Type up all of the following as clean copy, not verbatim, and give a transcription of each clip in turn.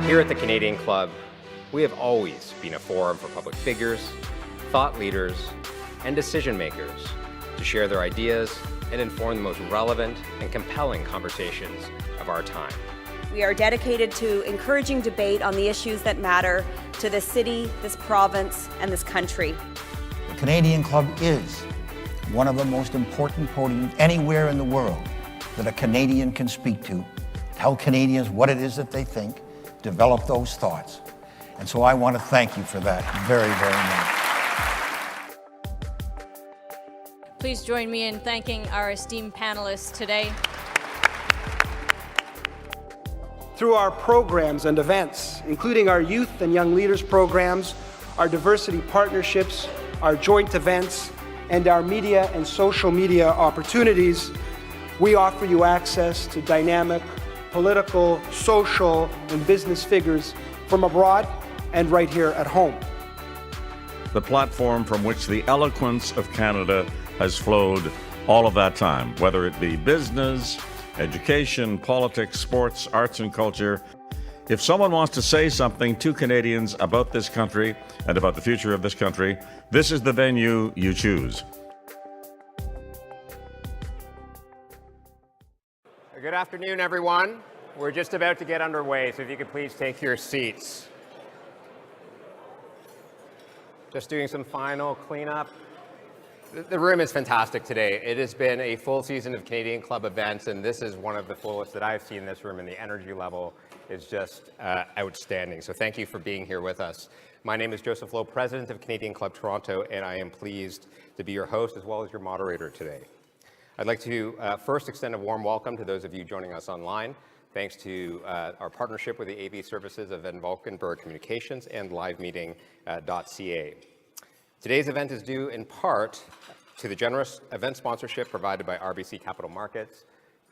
Here at the Canadian Club, we have always been a forum for public figures, thought leaders, and decision makers to share their ideas and inform the most relevant and compelling conversations of our time. We are dedicated to encouraging debate on the issues that matter to this city, this province, and this country. The Canadian Club is one of the most important podiums anywhere in the world that a Canadian can speak to, tell Canadians what it is that they think, develop those thoughts. And so I want to thank you for that very, very much. Please join me in thanking our esteemed panelists today. Through our programs and events, including our youth and young leaders programs, our diversity partnerships, our joint events, and our media and social media opportunities, we offer you access to dynamic political, social, and business figures from abroad and right here at home. The platform from which the eloquence of Canada has flowed all of that time, whether it be business, education, politics, sports, arts, and culture. If someone wants to say something to Canadians about this country and about the future of this country, this is the venue you choose. Good afternoon, everyone. We're just about to get underway, so if you could please take your seats. Just doing some final cleanup. The room is fantastic today. It has been a full season of Canadian Club events, and this is one of the fullest that I've seen in this room, and the energy level is just outstanding. So thank you for being here with us. My name is Joseph Lowe, President of Canadian Club Toronto, and I am pleased to be your host as well as your moderator today. I'd like to first extend a warm welcome to those of you joining us online, thanks to our partnership with the AV services of Van Valkenburg Communications and livemeeting.ca. Today's event is due in part to the generous event sponsorship provided by RBC Capital Markets,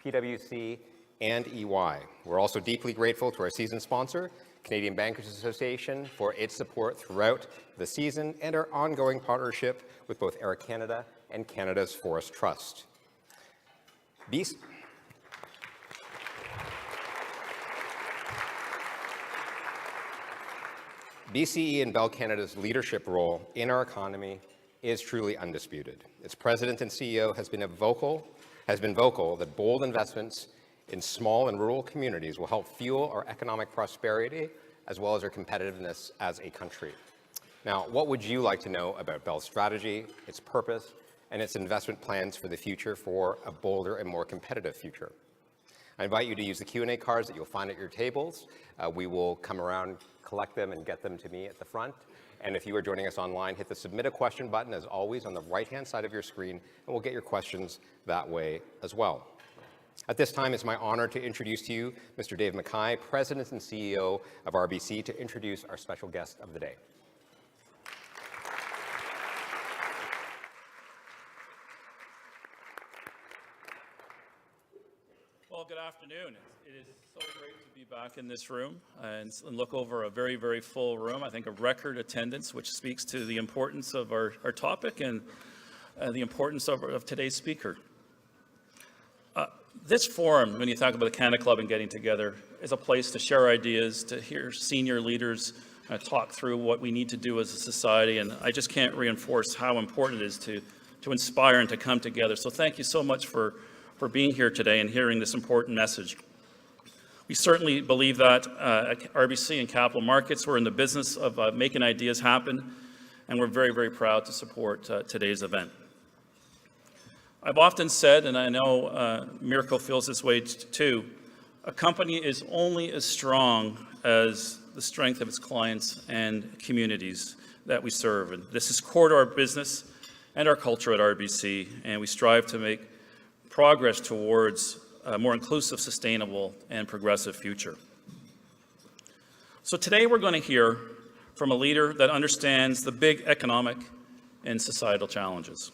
PwC, and EY. We're also deeply grateful to our season sponsor, Canadian Bankers Association, for its support throughout the season and our ongoing partnership with both Air Canada and Canada's Forest Trust. BCE and Bell Canada's leadership role in our economy is truly undisputed. Its president and CEO has been vocal that bold investments in small and rural communities will help fuel our economic prosperity as well as our competitiveness as a country. Now, what would you like to know about Bell's strategy, its purpose, and its investment plans for the future for a bolder and more competitive future? I invite you to use the Q&A cards that you'll find at your tables. We will come around, collect them, and get them to me at the front. And if you are joining us online, hit the Submit a Question button, as always, on the right-hand side of your screen, and we'll get your questions that way as well. At this time, it's my honor to introduce to you Mr. Dave Mackay, President and CEO of RBC, to introduce our special guest of the day. Well, good afternoon. It is so great to be back in this room and look over a very, very full room. I think a record attendance, which speaks to the importance of our topic and the importance of today's speaker. This forum, when you talk about the Canada Club and getting together, is a place to share ideas, to hear senior leaders talk through what we need to do as a society, and I just can't reinforce how important it is to inspire and to come together. So thank you so much for being here today and hearing this important message. We certainly believe that at RBC and Capital Markets, we're in the business of making ideas happen, and we're very, very proud to support today's event. I've often said, and I know Mirko feels this way too, a company is only as strong as the strength of its clients and communities that we serve. And this is core to our business and our culture at RBC, and we strive to make progress towards a more inclusive, sustainable, and progressive future. So today we're going to hear from a leader that understands the big economic and societal challenges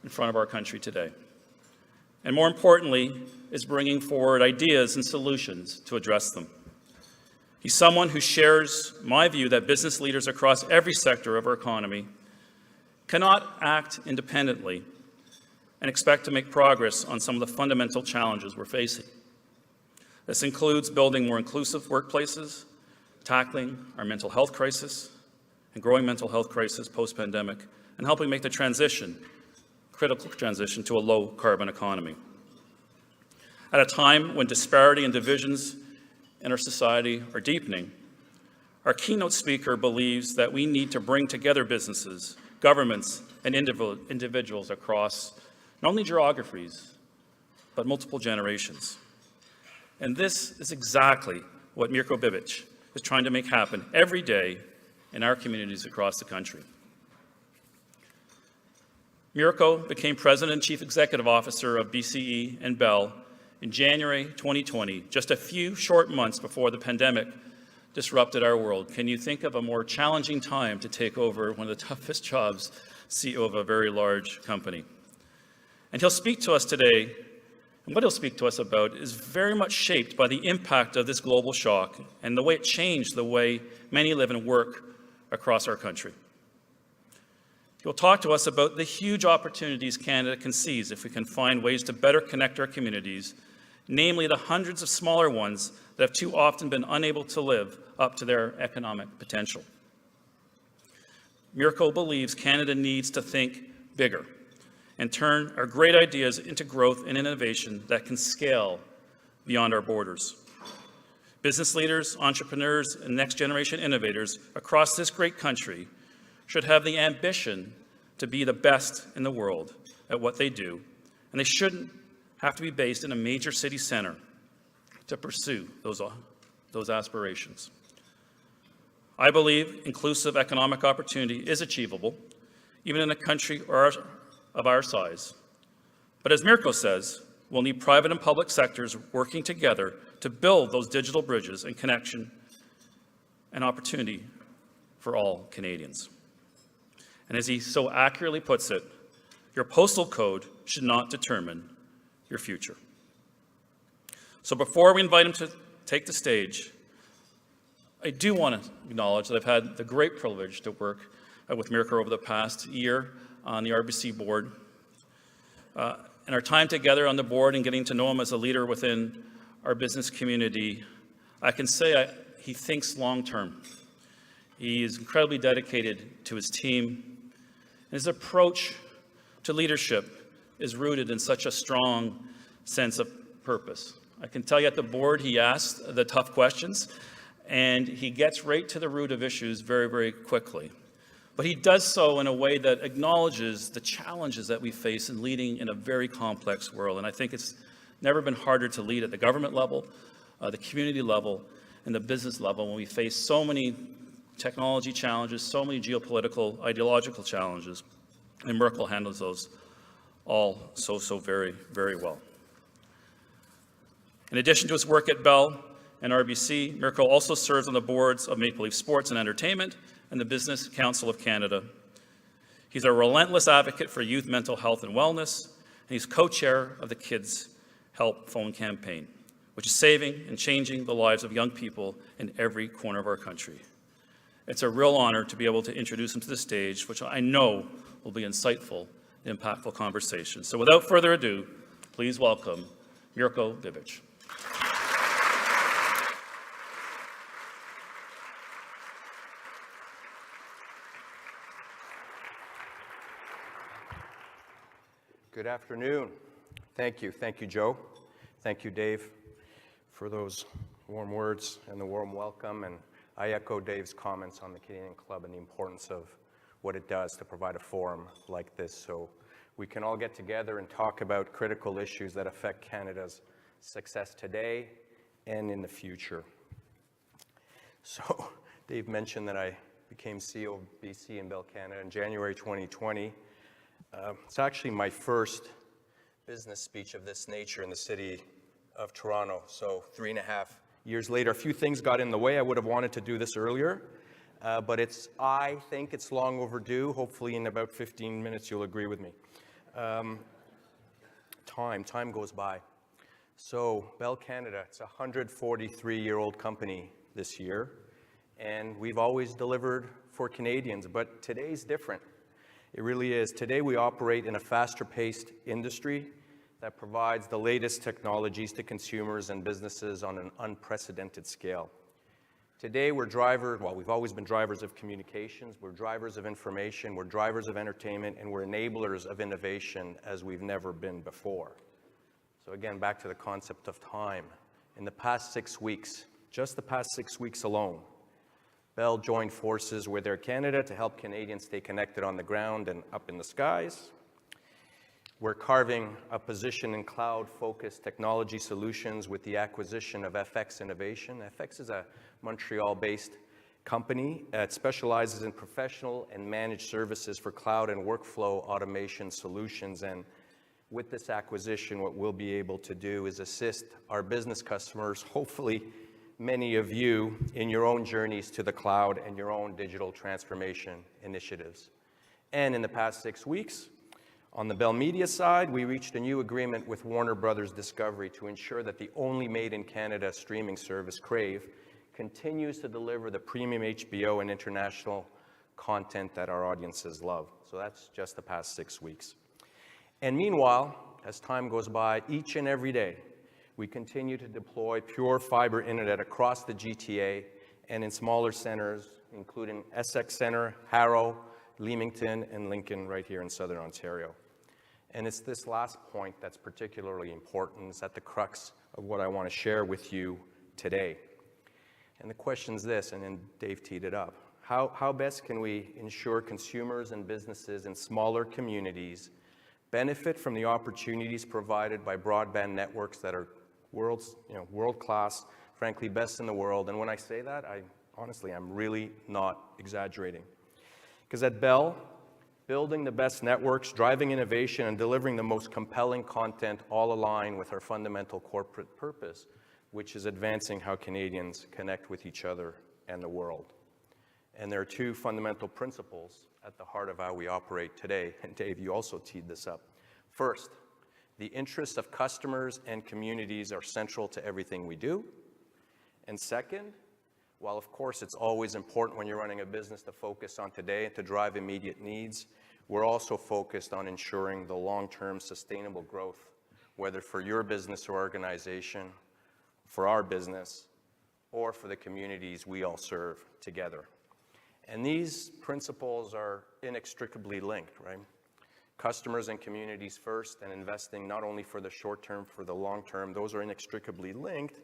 in front of our country today. And more importantly, is bringing forward ideas and solutions to address them. He's someone who shares my view that business leaders across every sector of our economy cannot act independently and expect to make progress on some of the fundamental challenges we're facing. This includes building more inclusive workplaces, tackling our mental health crisis and growing mental health crisis post-pandemic, and helping make the transition, critical transition, to a low-carbon economy. At a time when disparity and divisions in our society are deepening, our keynote speaker believes that we need to bring together businesses, governments, and individuals across not only geographies, but multiple generations. And this is exactly what Mirko Bibic is trying to make happen every day in our communities across the country. Mirko became President and Chief Executive Officer of BCE and Bell in January 2020, just a few short months before the pandemic disrupted our world. Can you think of a more challenging time to take over one of the toughest jobs, CEO of a very large company? And he'll speak to us today, and what he'll speak to us about is very much shaped by the impact of this global shock and the way it changed the way many live and work across our country. He'll talk to us about the huge opportunities Canada can seize if we can find ways to better connect our communities, namely the hundreds of smaller ones that have too often been unable to live up to their economic potential. Mirko believes Canada needs to think bigger and turn our great ideas into growth and innovation that can scale beyond our borders. Business leaders, entrepreneurs, and next-generation innovators across this great country should have the ambition to be the best in the world at what they do, and they shouldn't have to be based in a major city center to pursue those aspirations. I believe inclusive economic opportunity is achievable, even in a country of our size. But as Mirko says, we'll need private and public sectors working together to build those digital bridges and connection and opportunity for all Canadians. And as he so accurately puts it, your postal code should not determine your future. So before we invite him to take the stage, I do want to acknowledge that I've had the great privilege to work with Mirko over the past year on the RBC board. And our time together on the board and getting to know him as a leader within our business community, I can say he thinks long-term. He is incredibly dedicated to his team. And his approach to leadership is rooted in such a strong sense of purpose. I can tell you at the board, he asks the tough questions, and he gets right to the root of issues very, very quickly. But he does so in a way that acknowledges the challenges that we face in leading in a very complex world. And I think it's never been harder to lead at the government level, the community level, and the business level when we face so many technology challenges, so many geopolitical, ideological challenges. And Mirko handles those all so very, very well. In addition to his work at Bell and RBC, Mirko also serves on the boards of Maple Leaf Sports and Entertainment and the Business Council of Canada. He's a relentless advocate for youth mental health and wellness, and he's co-chair of the Kids Help Phone campaign, which is saving and changing the lives of young people in every corner of our country. It's a real honor to be able to introduce him to the stage, which I know will be insightful, impactful conversation. So without further ado, please welcome Mirko Bibic. Good afternoon. Thank you, Joe. Thank you, Dave, for those warm words and the warm welcome. And I echo Dave's comments on the Canadian Club and the importance of what it does to provide a forum like this so we can all get together and talk about critical issues that affect Canada's success today and in the future. So Dave mentioned that I became CEO of BC and Bell Canada in January 2020. It's actually my first business speech of this nature in the city of Toronto. So 3.5 years later, a few things got in the way. I would have wanted to do this earlier, but I think it's long overdue. Hopefully in about 15 minutes you'll agree with me. Time goes by. So Bell Canada, it's a 143-year-old company this year, and we've always delivered for Canadians, but today's different. It really is. Today we operate in a faster-paced industry that provides the latest technologies to consumers and businesses on an unprecedented scale. Today, we've always been drivers of communications, we're drivers of information, we're drivers of entertainment, and we're enablers of innovation as we've never been before. So again, back to the concept of time. In the past 6 weeks, just the past 6 weeks alone, Bell joined forces with Air Canada to help Canadians stay connected on the ground and up in the skies. We're carving a position in cloud-focused technology solutions with the acquisition of FX Innovation. FX is a Montreal-based company that specializes in professional and managed services for cloud and workflow automation solutions. And with this acquisition, what we'll be able to do is assist our business customers, hopefully many of you, in your own journeys to the cloud and your own digital transformation initiatives. And in the past 6 weeks, on the Bell Media side, we reached a new agreement with Warner Brothers Discovery to ensure that the only made-in-Canada streaming service, Crave, continues to deliver the premium HBO and international content that our audiences love. So that's just the past 6 weeks. And meanwhile, as time goes by, each and every day, we continue to deploy pure fiber internet across the GTA and in smaller centers, including Essex Centre, Harrow, Leamington, and Lincoln right here in Southern Ontario. And it's this last point that's particularly important. It's at the crux of what I want to share with you today. And the question's this, and then Dave teed it up. How best can we ensure consumers and businesses in smaller communities benefit from the opportunities provided by broadband networks that are world-class, frankly, best in the world? And when I say that, honestly, I'm really not exaggerating. Because at Bell, building the best networks, driving innovation, and delivering the most compelling content all align with our fundamental corporate purpose, which is advancing how Canadians connect with each other and the world. And there are two fundamental principles at the heart of how we operate today, and Dave, you also teed this up. First, the interests of customers and communities are central to everything we do. And second, while of course it's always important when you're running a business to focus on today and to drive immediate needs, we're also focused on ensuring the long-term sustainable growth, whether for your business or organization, for our business, or for the communities we all serve together. And these principles are inextricably linked, right? Customers and communities first, and investing not only for the short term, for the long term, those are inextricably linked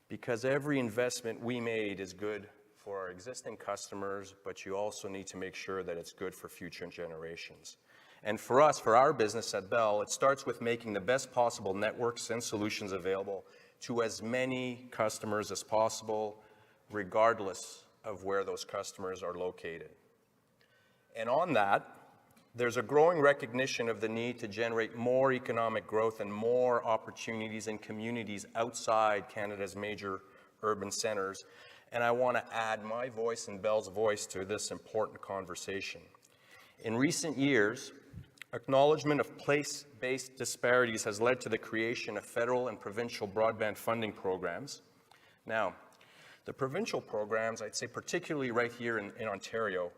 because every investment we made is good for our existing customers, but you also need to make sure that it's good for future generations. And for us, for our business at Bell, it starts with making the best possible networks and solutions available to as many customers as possible, regardless of where those customers are located. And on that, there's a growing recognition of the need to generate more economic growth and more opportunities in communities outside Canada's major urban centers. And I want to add my voice and Bell's voice to this important conversation. In recent years, acknowledgement of place-based disparities has led to the creation of federal and provincial broadband funding programs. Now, the provincial programs, I'd say particularly right here in Ontario,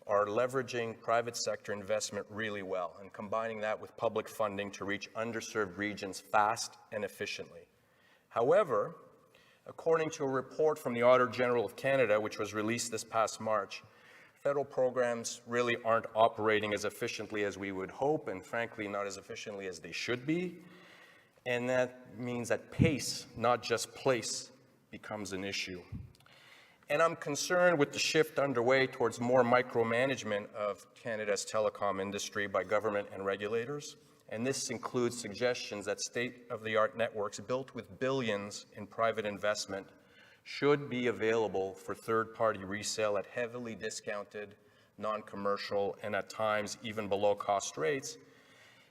are leveraging private sector investment really well and combining that with public funding to reach underserved regions fast and efficiently. However, according to a report from the Auditor General of Canada, which was released this past March, federal programs really aren't operating as efficiently as we would hope, and frankly, not as efficiently as they should be. And that means that pace, not just place, becomes an issue. And I'm concerned with the shift underway towards more micromanagement of Canada's telecom industry by government and regulators. And this includes suggestions that state-of-the-art networks built with billions in private investment should be available for third-party resale at heavily discounted, non-commercial, and at times even below cost rates,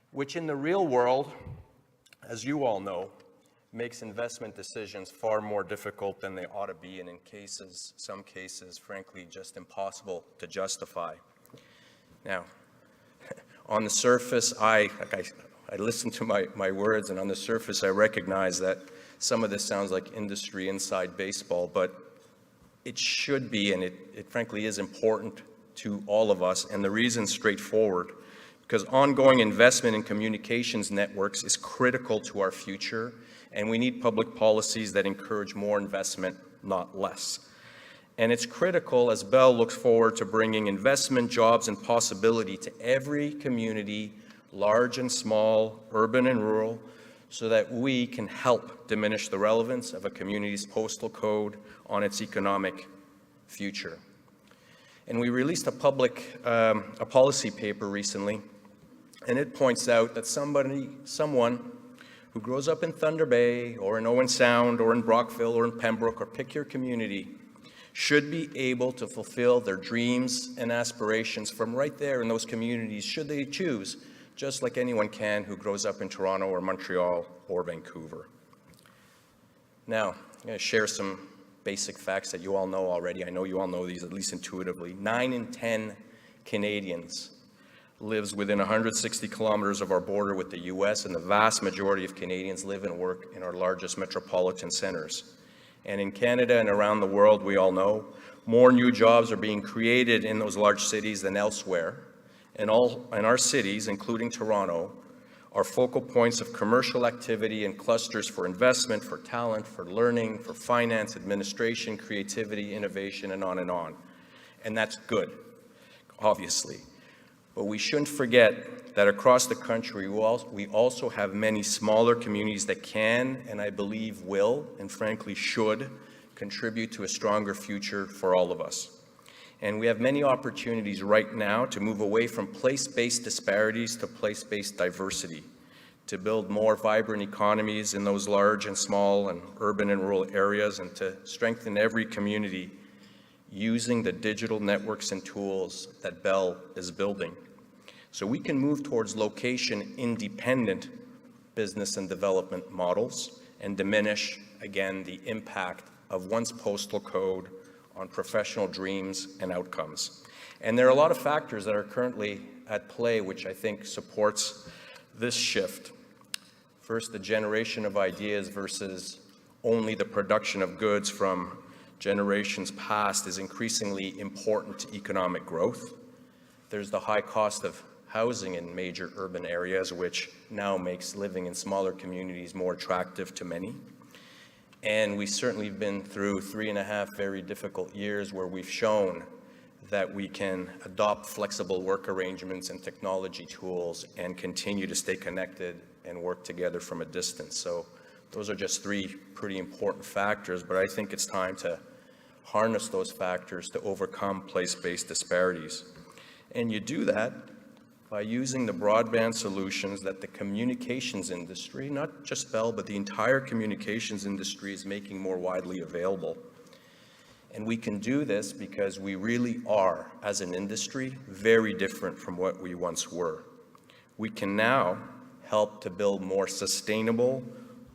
which in the real world, as you all know, makes investment decisions far more difficult than they ought to be, and in some cases, frankly, just impossible to justify. Now, on the surface, I listen to my words, and on the surface, I recognize that some of this sounds like industry inside baseball, but it should be, and it frankly is important to all of us, and the reason's straightforward, because ongoing investment in communications networks is critical to our future, and we need public policies that encourage more investment, not less. And it's critical as Bell looks forward to bringing investment, jobs, and possibility to every community, large and small, urban and rural, so that we can help diminish the relevance of a community's postal code on its economic future. And we released a policy paper recently, and it points out that someone who grows up in Thunder Bay or in Owen Sound or in Brockville or in Pembroke, or pick your community, should be able to fulfill their dreams and aspirations from right there in those communities, should they choose, just like anyone can who grows up in Toronto or Montreal or Vancouver. Now, I'm going to share some basic facts that you all know already. I know you all know these, at least intuitively. 9 in 10 Canadians lives within 160 kilometers of our border with the US, and the vast majority of Canadians live and work in our largest metropolitan centers. And in Canada and around the world, we all know, more new jobs are being created in those large cities than elsewhere. And our cities, including Toronto, are focal points of commercial activity and clusters for investment, for talent, for learning, for finance, administration, creativity, innovation, and on and on. And that's good, obviously. But we shouldn't forget that across the country, we also have many smaller communities that can, and I believe will, and frankly should, contribute to a stronger future for all of us. And we have many opportunities right now to move away from place-based disparities to place-based diversity, to build more vibrant economies in those large and small and urban and rural areas, and to strengthen every community using the digital networks and tools that Bell is building. So we can move towards location-independent business and development models and diminish, again, the impact of one's postal code on professional dreams and outcomes. And there are a lot of factors that are currently at play which I think supports this shift. First, the generation of ideas versus only the production of goods from generations past is increasingly important to economic growth. There's the high cost of housing in major urban areas, which now makes living in smaller communities more attractive to many. And we've certainly been through 3.5 very difficult years where we've shown that we can adopt flexible work arrangements and technology tools and continue to stay connected and work together from a distance. So those are just 3 pretty important factors, but I think it's time to harness those factors to overcome place-based disparities. And you do that by using the broadband solutions that the communications industry, not just Bell, but the entire communications industry is making more widely available. And we can do this because we really are, as an industry, very different from what we once were. We can now help to build more sustainable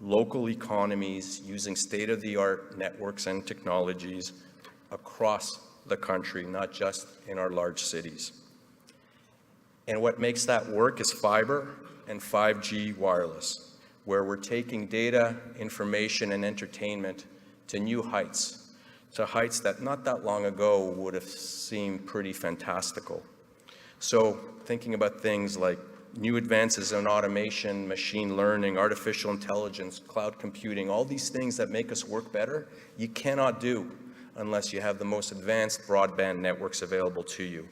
local economies using state-of-the-art networks and technologies across the country, not just in our large cities. And what makes that work is fiber and 5G wireless, where we're taking data, information, and entertainment to new heights, to heights that not that long ago would have seemed pretty fantastical. So thinking about things like new advances in automation, machine learning, artificial intelligence, cloud computing, all these things that make us work better, you cannot do unless you have the most advanced broadband networks available to you.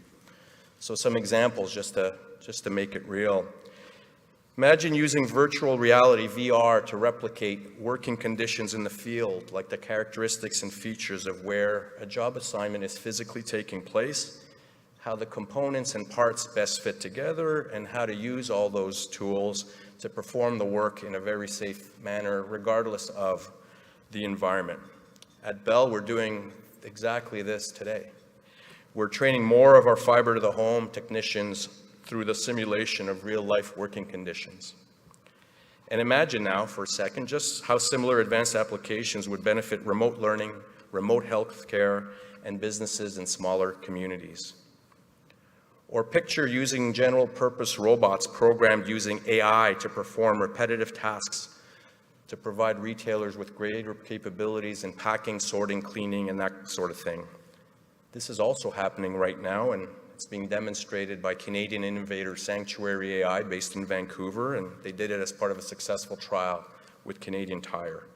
So some examples just to make it real. Imagine using virtual reality, VR, to replicate working conditions in the field, like the characteristics and features of where a job assignment is physically taking place, how the components and parts best fit together, and how to use all those tools to perform the work in a very safe manner, regardless of the environment. At Bell, we're doing exactly this today. We're training more of our fiber to the home technicians through the simulation of real-life working conditions. And imagine now for a second just how similar advanced applications would benefit remote learning, remote health care, and businesses in smaller communities. Or picture using general-purpose robots programmed using AI to perform repetitive tasks, to provide retailers with greater capabilities in packing, sorting, cleaning, and that sort of thing. This is also happening right now, and It's being demonstrated by Canadian innovator Sanctuary AI based in Vancouver, and they did it as part of a successful trial with Canadian Tire.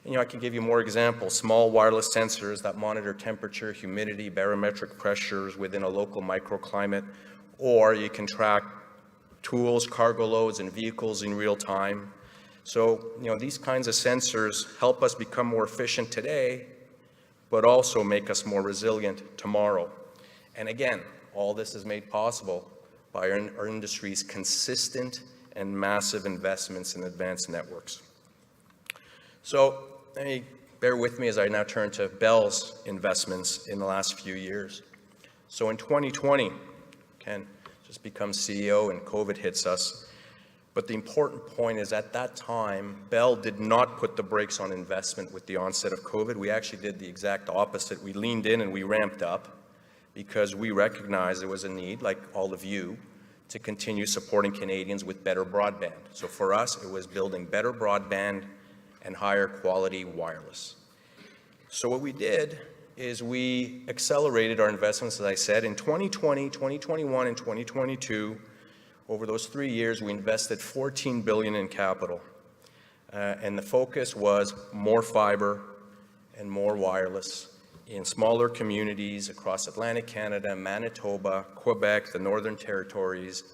And, I can give you more examples. Small wireless sensors that monitor temperature, humidity, barometric pressures within a local microclimate, or you can track tools, cargo loads, and vehicles in real time. So, these kinds of sensors help us become more efficient today, but also make us more resilient tomorrow. And again, all this is made possible by our industry's consistent and massive investments in advanced networks. So, bear with me as I now turn to Bell's investments in the last few years. So in 2020, Ken just becomes CEO and COVID hits us. But the important point is at that time, Bell did not put the brakes on investment with the onset of COVID. We actually did the exact opposite. We leaned in and we ramped up because we recognized there was a need, like all of you, to continue supporting Canadians with better broadband. So for us, it was building better broadband and higher quality wireless. So what we did is we accelerated our investments, as I said, in 2020, 2021, and 2022. Over those 3 years, we invested $14 billion in capital. And the focus was more fiber and more wireless in smaller communities across Atlantic Canada, Manitoba, Quebec, the Northern Territories,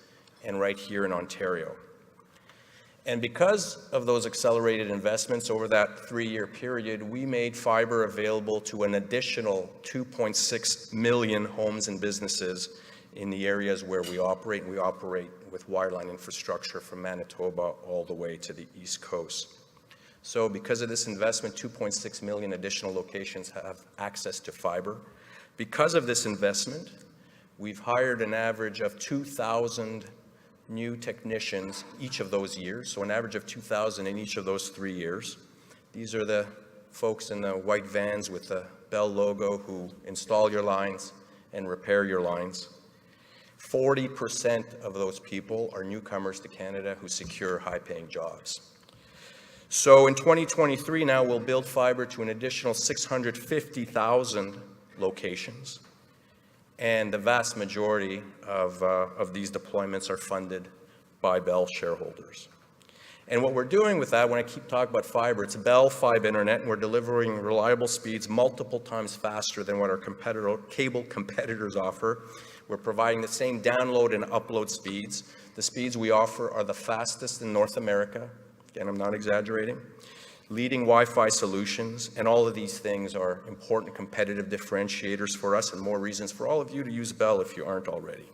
and right here in Ontario. And because of those accelerated investments over that 3-year period, we made fiber available to an additional 2.6 million homes and businesses in the areas where we operate. And we operate with wireline infrastructure from Manitoba all the way to the East Coast. So because of this investment, 2.6 million additional locations have access to fiber. Because of this investment, we've hired an average of 2,000 new technicians each of those years, so an average of 2,000 in each of those 3 years. These are the folks in the white vans with the Bell logo who install your lines and repair your lines. 40% of those people are newcomers to Canada who secure high-paying jobs. So in 2023 now, we'll build fiber to an additional 650,000 locations. And the vast majority of these deployments are funded by Bell shareholders. And what we're doing with that, when I keep talking about fiber, it's Bell Fibe Internet, and we're delivering reliable speeds multiple times faster than what our cable competitors offer. We're providing the same download and upload speeds. The speeds we offer are the fastest in North America. Again, I'm not exaggerating. Leading Wi-Fi solutions, and all of these things are important competitive differentiators for us and more reasons for all of you to use Bell if you aren't already.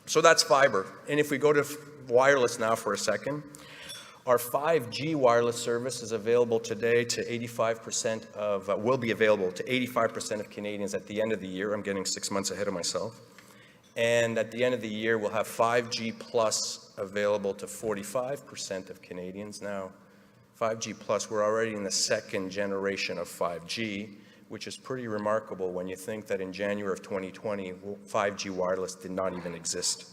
So that's fiber. And if we go to wireless now for a second, our 5G wireless service is available today to 85% of, will be available to 85% of Canadians at the end of the year. I'm getting 6 months ahead of myself. And at the end of the year, we'll have 5G Plus available to 45% of Canadians. Now, 5G Plus, we're already in the second generation of 5G, which is pretty remarkable when you think that in January of 2020, 5G wireless did not even exist.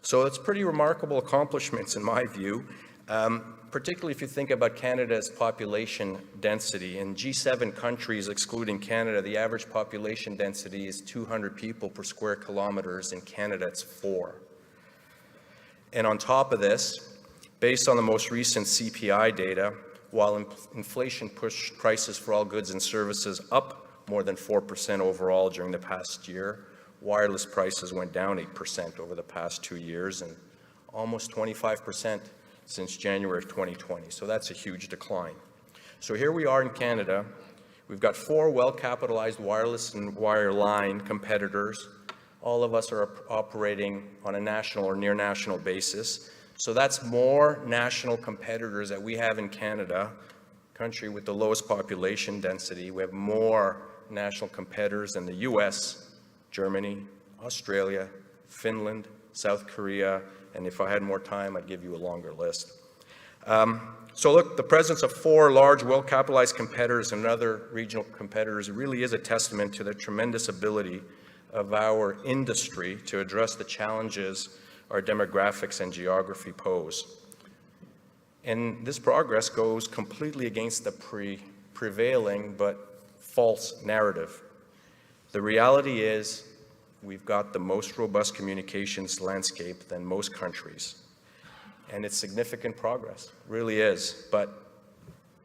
So it's pretty remarkable accomplishments in my view, particularly if you think about Canada's population density. In G7 countries, excluding Canada, the average population density is 200 people per square kilometers. In Canada, it's 4. And on top of this, based on the most recent CPI data, while inflation pushed prices for all goods and services up more than 4% overall during the past year, wireless prices went down 8% over the past 2 years and almost 25% since January of 2020. So that's a huge decline. So here we are in Canada. We've got 4 well-capitalized wireless and wireline competitors. All of us are operating on a national or near national basis. So that's more national competitors that we have in Canada, country with the lowest population density. We have more national competitors than the US, Germany, Australia, Finland, South Korea, and if I had more time, I'd give you a longer list. So look, the presence of 4 large, well-capitalized competitors and other regional competitors really is a testament to the tremendous ability of our industry to address the challenges our demographics and geography pose. And this progress goes completely against the prevailing but false narrative. The reality is We've got the most robust communications landscape than most countries. And it's significant progress, really is. But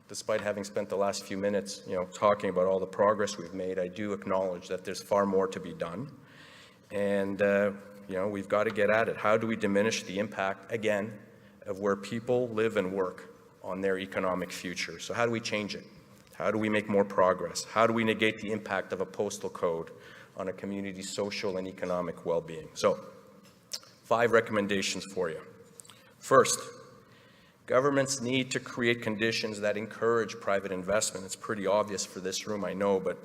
despite having spent the last few minutes, talking about all the progress we've made, I do acknowledge that there's far more to be done. And, we've got to get at it. How do we diminish the impact, again, of where people live and work on their economic future? So how do we change it? How do we make more progress? How do we negate the impact of a postal code on a community's social and economic well-being? So, 5 recommendations for you. First, governments need to create conditions that encourage private investment. It's pretty obvious for this room, I know, but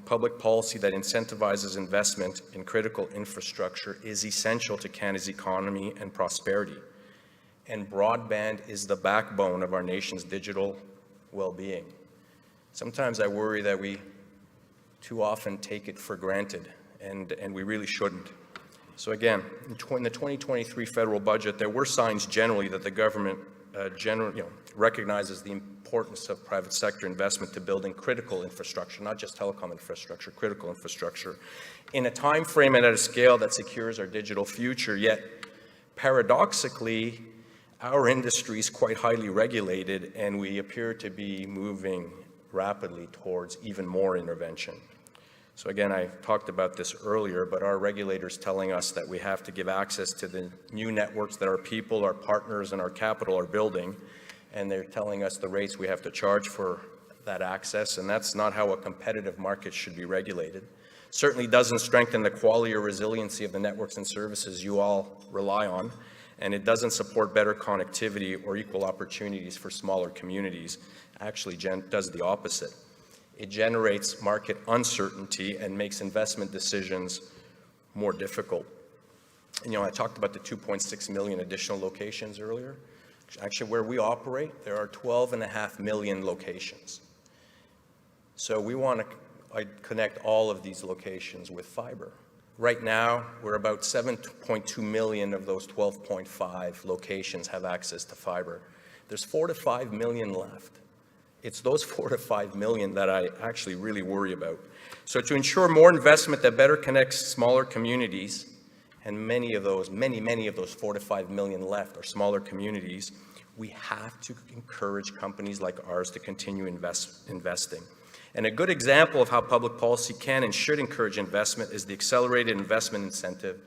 public policy that incentivizes investment in critical infrastructure is essential to Canada's economy and prosperity. And broadband is the backbone of our nation's digital well-being. Sometimes I worry that we too often take it for granted, and we really shouldn't. So again, in the 2023 federal budget, there were signs generally that the government recognizes the importance of private sector investment to building critical infrastructure, not just telecom infrastructure, critical infrastructure, in a time frame and at a scale that secures our digital future. Yet, paradoxically, our industry is quite highly regulated, and we appear to be moving rapidly towards even more intervention. So again, I talked about this earlier, but our regulators telling us that we have to give access to the new networks that our people, our partners, and our capital are building, and they're telling us the rates we have to charge for that access, and that's not how a competitive market should be regulated. Certainly doesn't strengthen the quality or resiliency of the networks and services you all rely on, and it doesn't support better connectivity or equal opportunities for smaller communities. Actually does the opposite. It generates market uncertainty and makes investment decisions more difficult. And, I talked about the 2.6 million additional locations earlier. Actually, where we operate, there are 12.5 million locations. So we want to connect all of these locations with fiber. Right now, we're about 7.2 million of those 12.5 locations have access to fiber. There's 4 to 5 million left. It's those 4 to 5 million that I actually really worry about. So to ensure more investment that better connects smaller communities, and many of those 4 to 5 million left are smaller communities, we have to encourage companies like ours to continue investing. And a good example of how public policy can and should encourage investment is the Accelerated Investment Incentive,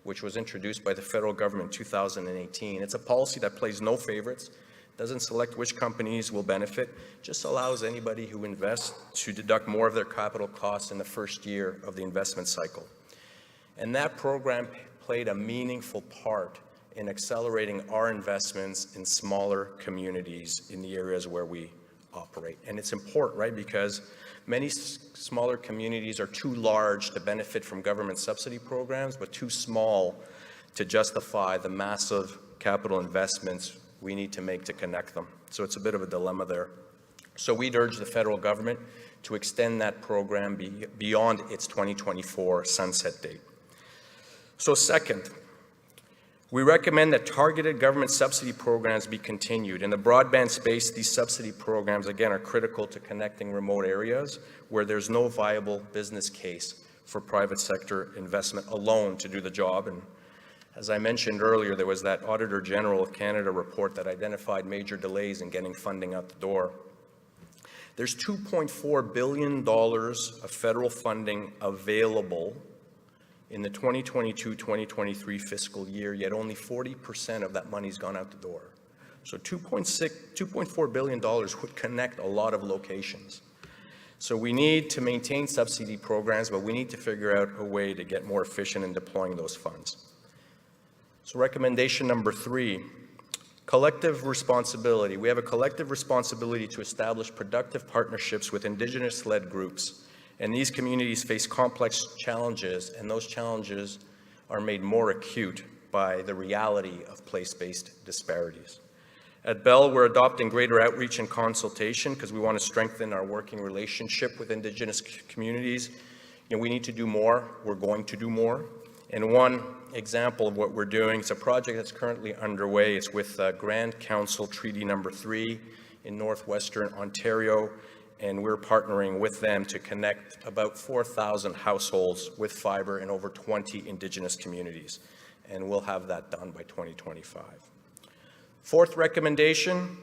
which was introduced by the federal government in 2018. It's a policy that plays no favorites, doesn't select which companies will benefit, just allows anybody who invests to deduct more of their capital costs in the first year of the investment cycle. And that program played a meaningful part in accelerating our investments in smaller communities in the areas where we operate. And it's important, right, because many smaller communities are too large to benefit from government subsidy programs, but too small to justify the massive capital investments we need to make to connect them. So it's a bit of a dilemma there. So we'd urge the federal government to extend that program beyond its 2024 sunset date. So second, we recommend that targeted government subsidy programs be continued. In the broadband space, these subsidy programs, again, are critical to connecting remote areas where there's no viable business case for private sector investment alone to do the job. And as I mentioned earlier, there was that Auditor General of Canada report that identified major delays in getting funding out the door. There's $2.4 billion of federal funding available in the 2022-2023 fiscal year, yet only 40% of that money's gone out the door. So $2.4 billion would connect a lot of locations. So we need to maintain subsidy programs, but we need to figure out a way to get more efficient in deploying those funds. So recommendation number 3, collective responsibility. We have a collective responsibility to establish productive partnerships with Indigenous-led groups. And these communities face complex challenges, and those challenges are made more acute by the reality of place-based disparities. At Bell, we're adopting greater outreach and consultation because we want to strengthen our working relationship with Indigenous communities. We need to do more. We're going to do more. And one example of what we're doing, it's a project that's currently underway. It's with Grand Council Treaty Number 3 in northwestern Ontario. and we're partnering with them to connect about 4,000 households with fiber in over 20 Indigenous communities, and we'll have that done by 2025. Fourth recommendation,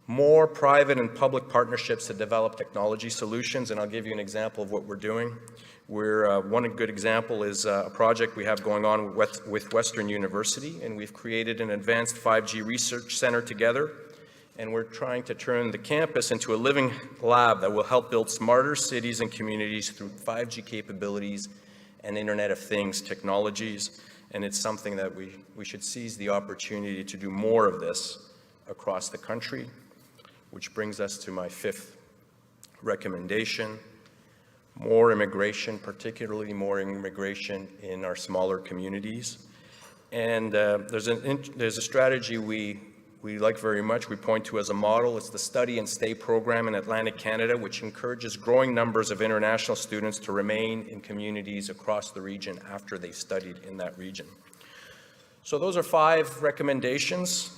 more private and public partnerships to develop technology solutions, and I'll give you an example of what we're doing. One good example is a project we have going on with Western University, and we've created an advanced 5G research center together, and we're trying to turn the campus into a living lab that will help build smarter cities and communities through 5G capabilities and Internet of Things technologies, and it's something that we should seize the opportunity to do more of this across the country. Which brings us to my fifth recommendation, more immigration, particularly more immigration in our smaller communities. And there's a strategy we like very much, we point to as a model. It's the Study and Stay program in Atlantic Canada, which encourages growing numbers of international students to remain in communities across the region after they've studied in that region. So those are 5 recommendations.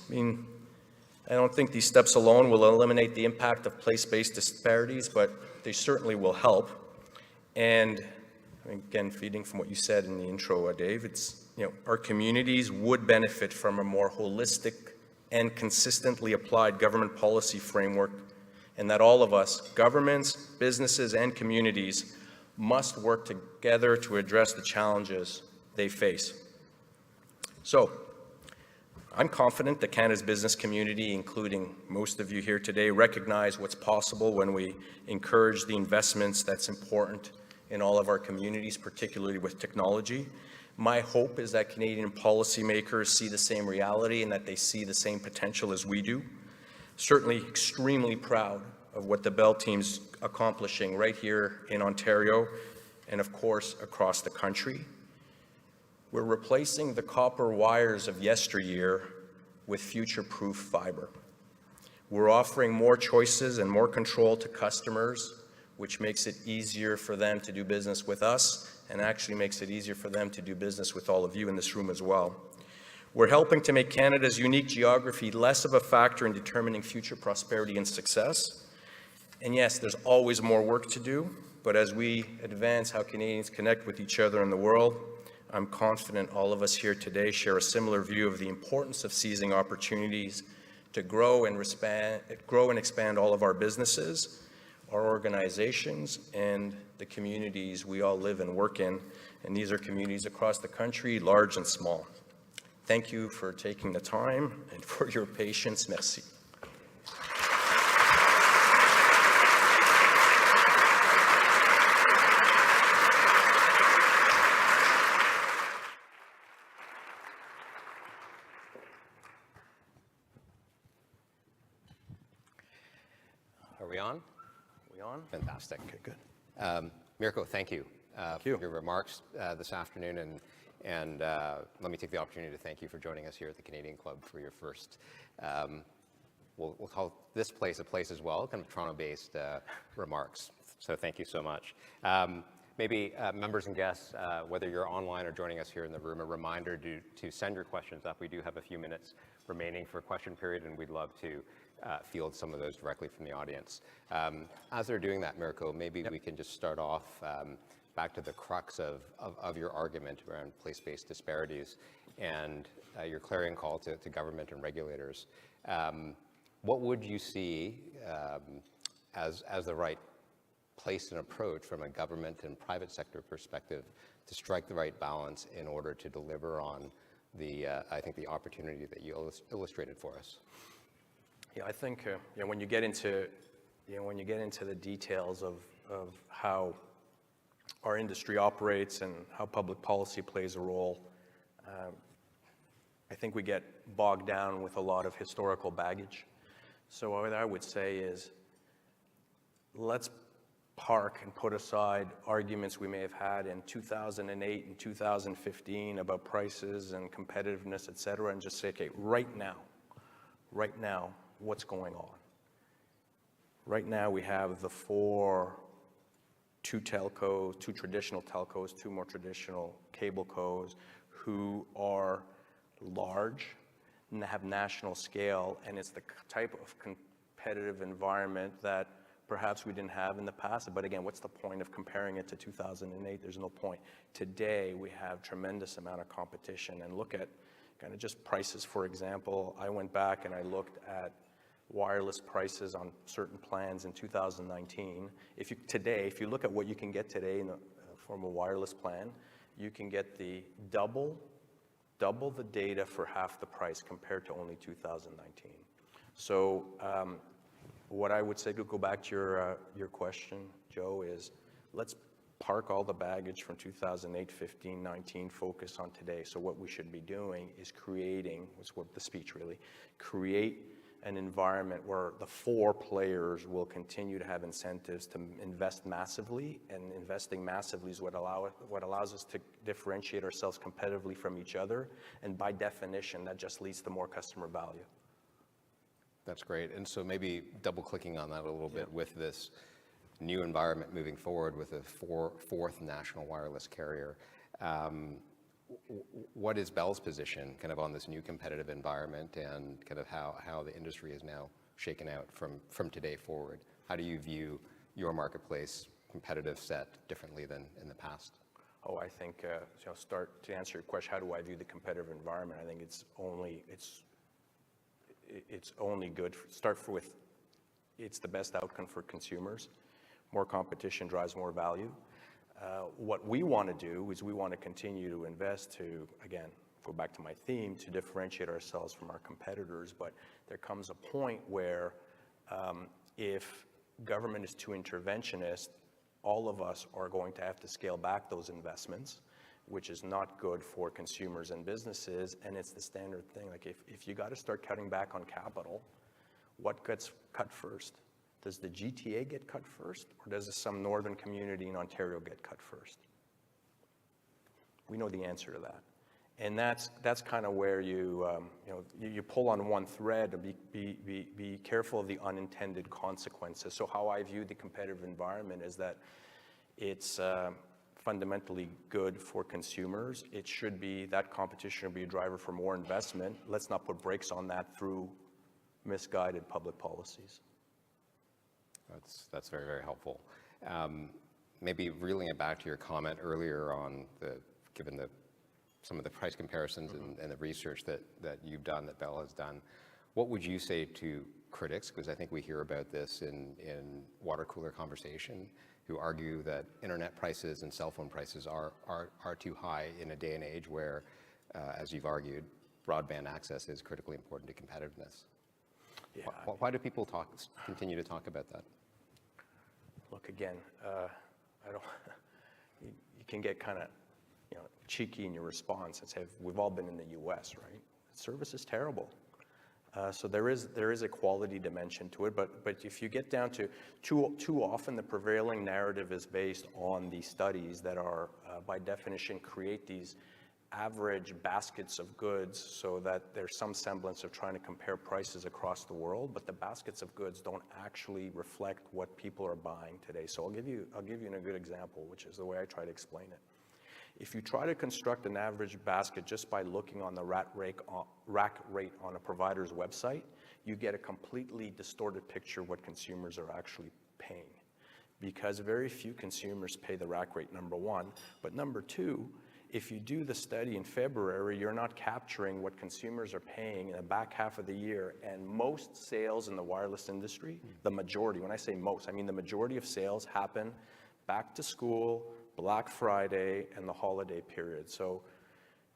I don't think these steps alone will eliminate the impact of place-based disparities, but they certainly will help. And again, feeding from what you said in the intro, Dave, it's, our communities would benefit from a more holistic and consistently applied government policy framework, and that all of us, governments, businesses, and communities, must work together to address the challenges they face. So, I'm confident that Canada's business community, including most of you here today, recognize what's possible when we encourage the investments that's important in all of our communities, particularly with technology. My hope is that Canadian policymakers see the same reality and that they see the same potential as we do. Certainly extremely proud of what the Bell team's accomplishing right here in Ontario and of course across the country. We're replacing the copper wires of yesteryear with future-proof fiber. We're offering more choices and more control to customers, which makes it easier for them to do business with us and actually makes it easier for them to do business with all of you in this room as well. We're helping to make Canada's unique geography less of a factor in determining future prosperity and success. And yes, there's always more work to do, but as we advance how Canadians connect with each other in the world, I'm confident all of us here today share a similar view of the importance of seizing opportunities to grow and expand all of our businesses, our organizations, and the communities we all live and work in. And these are communities across the country, large and small. Thank you for taking the time and for your patience. Merci. Are we on? Fantastic. Okay, good. Mirko, thank you, Thank you for your remarks this afternoon, and let me take the opportunity to thank you for joining us here at the Canadian Club for your first, we'll call this place a place as well, kind of Toronto-based remarks. So thank you so much. Maybe members and guests, whether you're online or joining us here in the room, a reminder to send your questions up. We do have a few minutes remaining for question period, and we'd love to field some of those directly from the audience. As they're doing that, Mirko, maybe we can just start off back to the crux of your argument around place-based disparities and your clarion call to government and regulators. What would you see as the right place and approach from a government and private sector perspective to strike the right balance in order to deliver on I think the opportunity that you illustrated for us? Yeah, I think when you get into the details of how our industry operates and how public policy plays a role, I think we get bogged down with a lot of historical baggage. So what I would say is, let's park and put aside arguments we may have had in 2008 and 2015 about prices and competitiveness, et cetera, and just say, okay, right now, what's going on? Right now we have two traditional telcos, two more traditional cable cos who are large and have national scale, and it's the type of competitive environment that perhaps we didn't have in the past. But again, what's the point of comparing it to 2008? There's no point. Today, we have tremendous amount of competition, and look at kind of just prices. For example, I went back and I looked at wireless prices on certain plans in 2019. If you look at what you can get today in the form of a wireless plan, you can get the double the data for half the price compared to only 2019. So what I would say, to go back to your question, Joe, is let's park all the baggage from 2008, 15, 19, focus on today. So what we should be doing is creating, was what the speech really, create an environment where the four players will continue to have incentives to invest massively, and investing massively is what allows us to differentiate ourselves competitively from each other, and by definition, that just leads to more customer value. That's great. And so maybe double clicking on that a little bit with this new environment moving forward with a fourth national wireless carrier. What is Bell's position kind of on this new competitive environment, and kind of how the industry is now shaken out from today forward? How do you view your marketplace competitive set differently than in the past? Oh, I think, start to answer your question, how do I view the competitive environment? I think it's only good. Start with, it's the best outcome for consumers. More competition drives more value. What we want to do is we want to continue to invest to, again, go back to my theme, to differentiate ourselves from our competitors. But there comes a point where if government is too interventionist, all of us are going to have to scale back those investments, which is not good for consumers and businesses. And it's the standard thing. Like if you got to start cutting back on capital, what gets cut first? Does the GTA get cut first, or does some northern community in Ontario get cut first? We know the answer to that. And that's kind of where you pull on one thread, and be careful of the unintended consequences. So how I view the competitive environment is that it's fundamentally good for consumers. It should be, that competition should be a driver for more investment. Let's not put brakes on that through misguided public policies. That's very, very helpful. Maybe reeling it back to your comment earlier on given some of the price comparisons and the research that you've done, that Bell has done, what would you say to critics? Because I think we hear about this in water cooler conversation, who argue that internet prices and cell phone prices are too high in a day and age where, as you've argued, broadband access is critically important to competitiveness. Yeah. Why do people continue to talk about that? Look, again, you can get kind of cheeky in your response and say, we've all been in the US, right? Service is terrible. So there is a quality dimension to it, but if you get down to too often the prevailing narrative is based on these studies that are by definition create these average baskets of goods, so that there's some semblance of trying to compare prices across the world, but the baskets of goods don't actually reflect what people are buying today. So I'll give you a good example, which is the way I try to explain it. If you try to construct an average basket just by looking on the rack rate on a provider's website, you get a completely distorted picture of what consumers are actually paying, because very few consumers pay the rack rate, number one. But number two, if you do the study in February, you're not capturing what consumers are paying in the back half of the year. And most sales in the wireless industry, the majority, when I say most, I mean the majority of sales happen back to school, Black Friday, and the holiday period. So,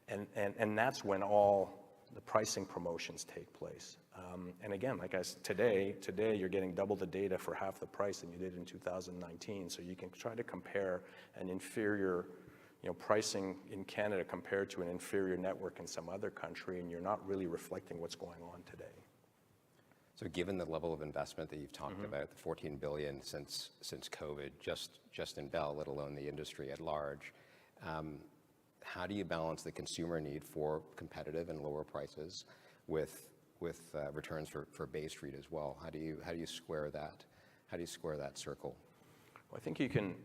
and that's when all the pricing promotions take place. And again, like I said, today you're getting double the data for half the price than you did in 2019. So you can try to compare an inferior pricing in Canada compared to an inferior network in some other country, and you're not really reflecting what's going on today. So given the level of investment that you've talked about, the $14 billion since COVID, just in Bell, let alone the industry at large, how do you balance the consumer need for competitive and lower prices with returns for Bay Street as well? How do you square that? How do you square that circle? Well, I think you can.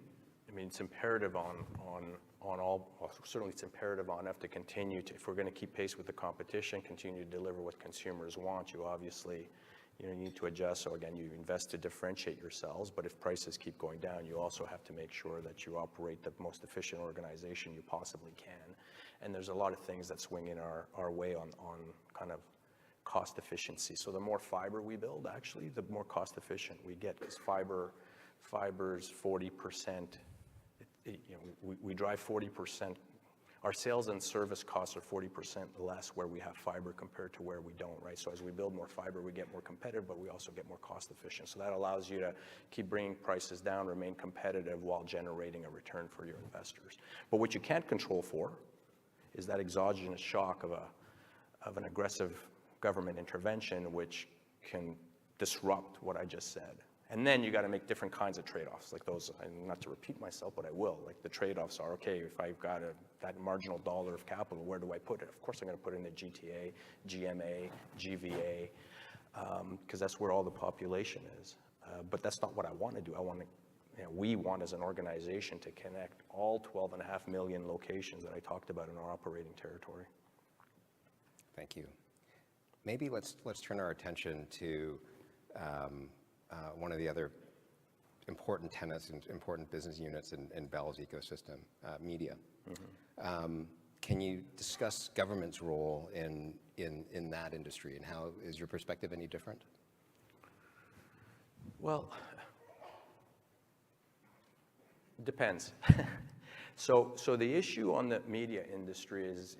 I mean, it's imperative on all. Well, certainly, it's imperative on us to continue to, if we're going to keep pace with the competition, continue to deliver what consumers want. You obviously you need to adjust. So again, you invest to differentiate yourselves, but if prices keep going down, you also have to make sure that you operate the most efficient organization you possibly can. And there's a lot of things that swing in our way on kind of cost efficiency. So the more fiber we build, actually, the more cost efficient we get, because fiber's 40%, we drive 40%. Our sales and service costs are 40% less where we have fiber compared to where we don't, right? So as we build more fiber, we get more competitive, but we also get more cost efficient. So that allows you to keep bringing prices down, remain competitive while generating a return for your investors. But what you can't control for is that exogenous shock of an aggressive government intervention, which can disrupt what I just said. And then you got to make different kinds of trade-offs, like those, and not to repeat myself, but I will. Like the trade-offs are, okay, if I've got that marginal dollar of capital, where do I put it? Of course I'm going to put it in the GTA, GMA, GVA, because that's where all the population is. But that's not what I want to do. We want as an organization to connect all 12.5 million locations that I talked about in our operating territory. Thank you. Maybe let's turn our attention to one of the other important tenets and important business units in Bell's ecosystem, media. Mm-hmm. Can you discuss government's role in that industry, and how is your perspective any different? Well, depends. So the issue on the media industry is,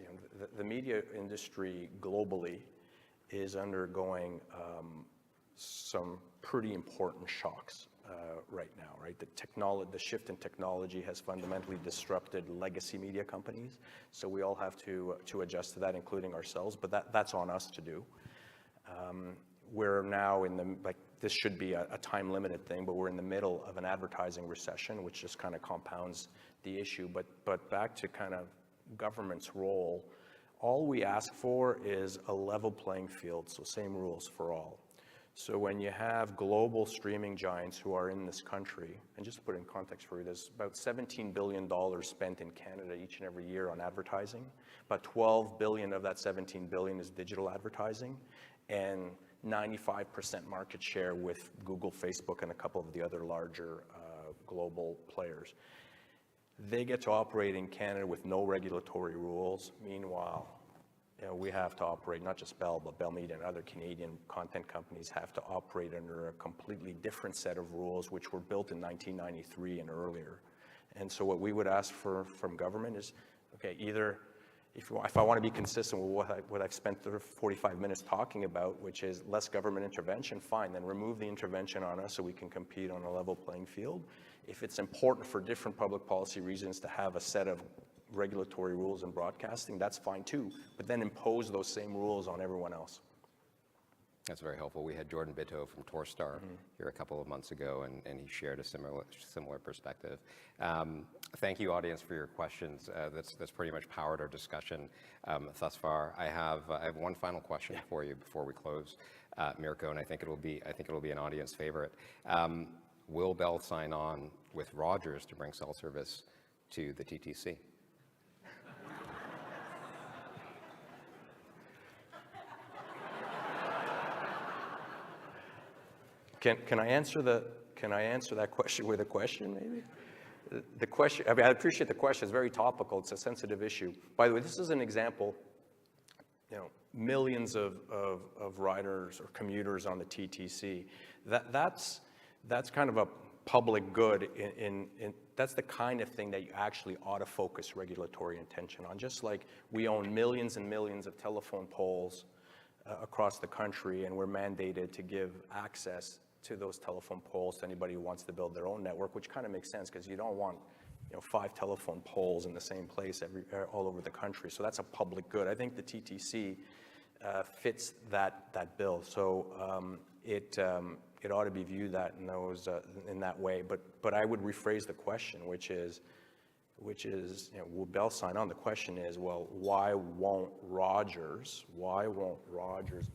the media industry globally is undergoing some pretty important shocks right now, right? The shift in technology has fundamentally disrupted legacy media companies, so we all have to adjust to that, including ourselves, but that's on us to do. We're now this should be a time-limited thing, but we're in the middle of an advertising recession, which just kind of compounds the issue. But back to kind of government's role, all we ask for is a level playing field, so same rules for all. So when you have global streaming giants who are in this country, and just to put it in context for you, there's about $17 billion spent in Canada each and every year on advertising. About $12 billion of that $17 billion is digital advertising, and 95% market share with Google, Facebook, and a couple of the other larger global players. They get to operate in Canada with no regulatory rules. Meanwhile, we have to operate, not just Bell, but Bell Media and other Canadian content companies have to operate under a completely different set of rules, which were built in 1993 and earlier. And so what we would ask from government is, okay, either if I want to be consistent with what I've spent 45 minutes talking about, which is less government intervention, fine, then remove the intervention on us so we can compete on a level playing field. If it's important for different public policy reasons to have a set of regulatory rules in broadcasting, that's fine too, but then impose those same rules on everyone else. That's very helpful. We had Jordan Bitto from Torstar here a couple of months ago, and he shared a similar perspective. Thank you, audience, for your questions. That's pretty much powered our discussion thus far. I have one final question for you before we close, Mirko, and I think it'll be an audience favorite. Will Bell sign on with Rogers to bring cell service to the TTC? Can I answer that question with a question, maybe? The question, I appreciate the question. It's very topical. It's a sensitive issue. By the way, this is an example. Millions of riders or commuters on the TTC. That's kind of a public good. That's the kind of thing that you actually ought to focus regulatory attention on. Just like we own millions and millions of telephone poles across the country, and we're mandated to give access to those telephone poles to anybody who wants to build their own network, which kind of makes sense because you don't want 5 telephone poles in the same place all over the country. So that's a public good. I think the TTC fits that bill. So it ought to be viewed in that way. But I would rephrase the question, which is, will Bell sign on? The question is, well, why won't Rogers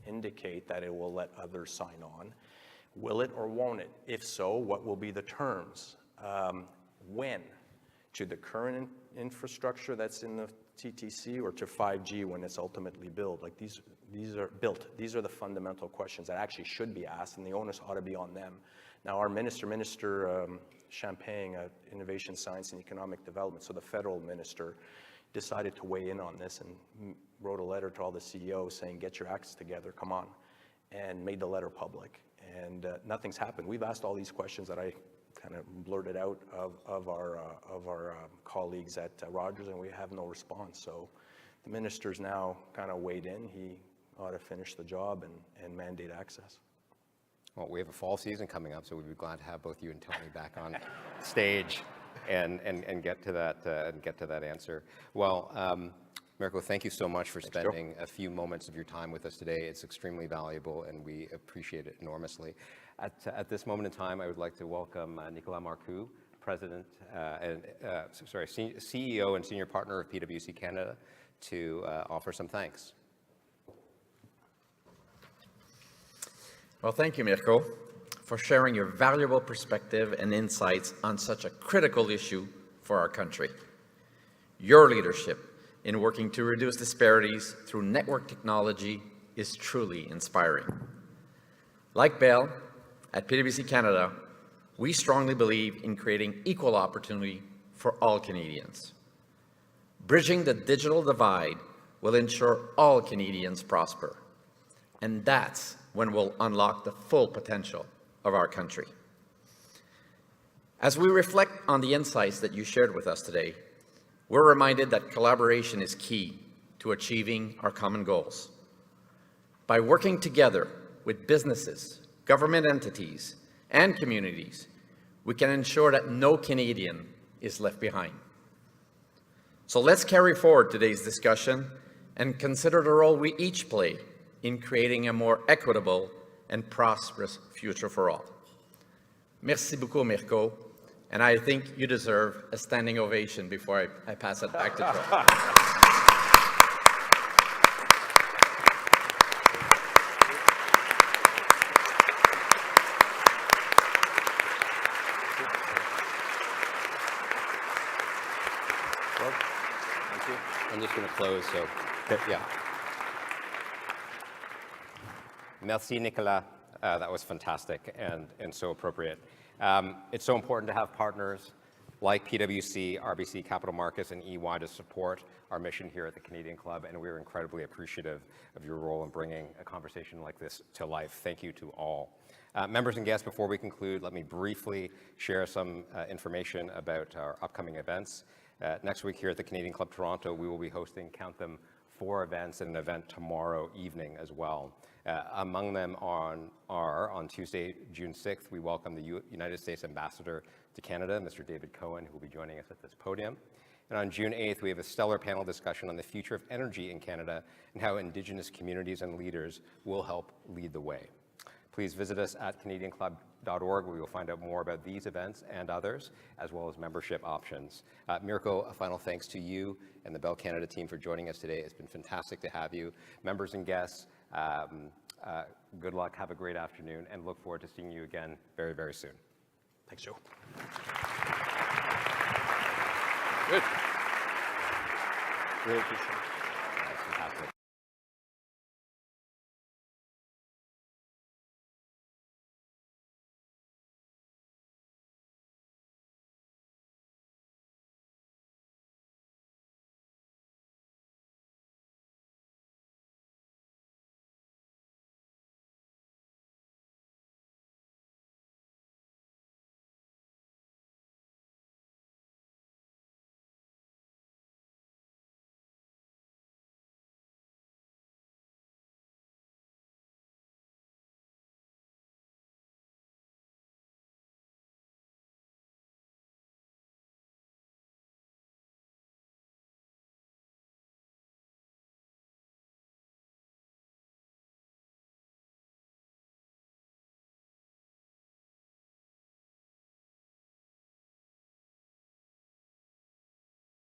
indicate that it will let others sign on? Will it or won't it? If so, what will be the terms? When? To the current infrastructure that's in the TTC or to 5G when it's ultimately built? Like these are built. These are the fundamental questions that actually should be asked, and the onus ought to be on them. Now, our Minister Champagne, Innovation, Science, and Economic Development, so the federal minister, decided to weigh in on this and wrote a letter to all the CEOs saying, get your acts together, come on, and made the letter public. And nothing's happened. We've asked all these questions that I kind of blurted out of our colleagues at Rogers, and we have no response. So the minister's now kind of weighed in. He ought to finish the job and mandate access. Well, we have a fall season coming up, so we'd be glad to have both you and Tony back on stage and get to that answer. Well, Mirko, thank you so much for spending a few moments of your time with us today. It's extremely valuable, and we appreciate it enormously. At this moment in time, I would like to welcome Nicolas Marcoux, CEO and Senior Partner of PwC Canada, to offer some thanks. Well, thank you, Mirko, for sharing your valuable perspective and insights on such a critical issue for our country. Your leadership in working to reduce disparities through network technology is truly inspiring. Like Bell, at PwC Canada, we strongly believe in creating equal opportunity for all Canadians. Bridging the digital divide will ensure all Canadians prosper, and that's when we'll unlock the full potential of our country. As we reflect on the insights that you shared with us today, we're reminded that collaboration is key to achieving our common goals. By working together with businesses, government entities, and communities, we can ensure that no Canadian is left behind. So let's carry forward today's discussion and consider the role we each play in creating a more equitable and prosperous future for all. Merci beaucoup, Mirko, and I think you deserve a standing ovation before I pass it back to Troy. Well, thank you. I'm just going to close, so yeah. Merci, Nicolas. That was fantastic and so appropriate. It's so important to have partners like PwC, RBC Capital Markets, and EY to support our mission here at the Canadian Club, and we're incredibly appreciative of your role in bringing a conversation like this to life. Thank you to all. Members and guests, before we conclude, let me briefly share some information about our upcoming events. Next week here at the Canadian Club Toronto, we will be hosting, count them, 4 events and an event tomorrow evening as well. Among them are on Tuesday, June 6th, we welcome the United States Ambassador to Canada, Mr. David Cohen, who will be joining us at this podium. And on June 8th, we have a stellar panel discussion on the future of energy in Canada and how Indigenous communities and leaders will help lead the way. Please visit us at CanadianClub.org, where you'll find out more about these events and others, as well as membership options. Mirko, a final thanks to you and the Bell Canada team for joining us today. It's been fantastic to have you. Members and guests, good luck, have a great afternoon, and look forward to seeing you again very, very soon. Thanks, Joe. Good. Really appreciate it.